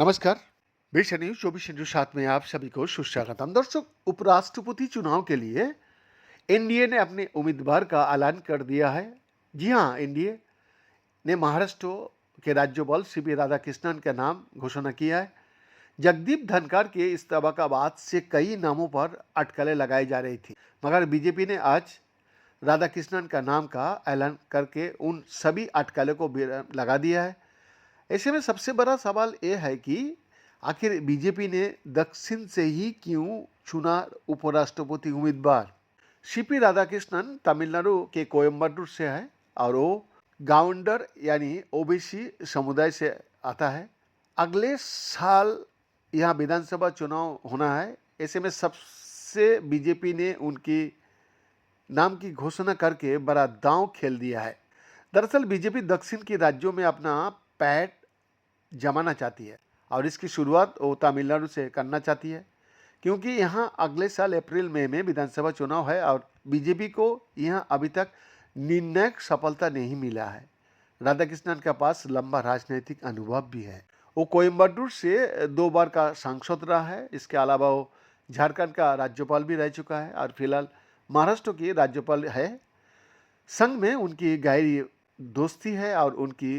नमस्कार। विश्व न्यूज 24/7 में आप सभी को सुस्वागतम। दर्शक, उपराष्ट्रपति चुनाव के लिए एनडीए ने अपने उम्मीदवार का ऐलान कर दिया है। जी हां, एनडीए ने महाराष्ट्र के राज्यपाल सीपी राधाकृष्णन का नाम घोषणा किया है। जगदीप धनखड़ के इस्तीफा के बाद से कई नामों पर अटकलें लगाई जा रही थी, मगर बीजेपी ने आज राधाकृष्णन का नाम का ऐलान करके उन सभी अटकलों को लगा दिया है। ऐसे में सबसे बड़ा सवाल ये है कि आखिर बीजेपी ने दक्षिण से ही क्यों चुना उपराष्ट्रपति उम्मीदवार। सीपी राधाकृष्णन तमिलनाडु के कोयम्बटूर से है और वो गाउंडर यानी ओबीसी समुदाय से आता है। अगले साल यहाँ विधानसभा चुनाव होना है। ऐसे में सबसे बीजेपी ने उनकी नाम की घोषणा करके बड़ा दांव खेल दिया है। दरअसल बीजेपी दक्षिण के राज्यों में अपना पैठ जमाना चाहती है और इसकी शुरुआत वो तमिलनाडु से करना चाहती है, क्योंकि यहाँ अगले साल अप्रैल मई में विधानसभा चुनाव है और बीजेपी को यहाँ अभी तक निर्णायक सफलता नहीं मिला है। राधाकृष्णन के पास लंबा राजनीतिक अनुभव भी है। वो कोयम्बटूर से 2 बार का सांसद रहा है। इसके अलावा वो झारखंड का राज्यपाल भी रह चुका है और फिलहाल महाराष्ट्र की राज्यपाल है। संघ में उनकी गहरी दोस्ती है और उनकी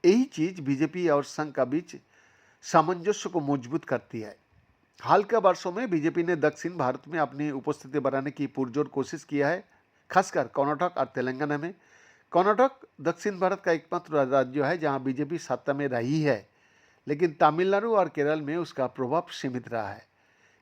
यही चीज़ बीजेपी और संघ का बीच सामंजस्य को मजबूत करती है। हाल के वर्षों में बीजेपी ने दक्षिण भारत में अपनी उपस्थिति बढ़ाने की पुरजोर कोशिश किया है, खासकर कर्नाटक और तेलंगाना में। कर्नाटक दक्षिण भारत का एकमात्र राज्य है जहां बीजेपी सत्ता में रही है, लेकिन तमिलनाडु और केरल में उसका प्रभाव सीमित रहा है।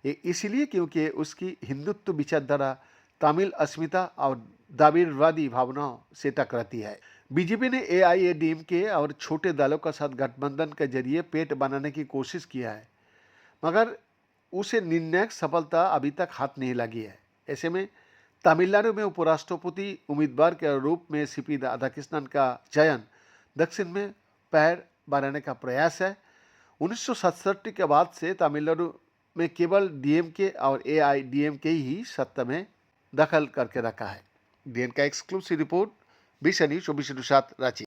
ये इसलिए क्योंकि उसकी हिंदुत्व विचारधारा तमिल अस्मिता और द्रविड़वादी भावनाओं से टकराती है। बीजेपी ने एआईएडीएमके और छोटे दलों के साथ गठबंधन के जरिए पेट बनाने की कोशिश किया है, मगर उसे निर्णायक सफलता अभी तक हाथ नहीं लगी है। ऐसे में तमिलनाडु में उपराष्ट्रपति उम्मीदवार के रूप में सीपी राधाकृष्णन का चयन दक्षिण में पैर बढ़ाने का प्रयास है। 1967 के बाद से तमिलनाडु में केवल डीएमके और एआईडीएमके ही सत्ता में दखल करके रखा है। डीएन का एक्सक्लूसिव रिपोर्ट, विश्व न्यूज 24/7 रांची।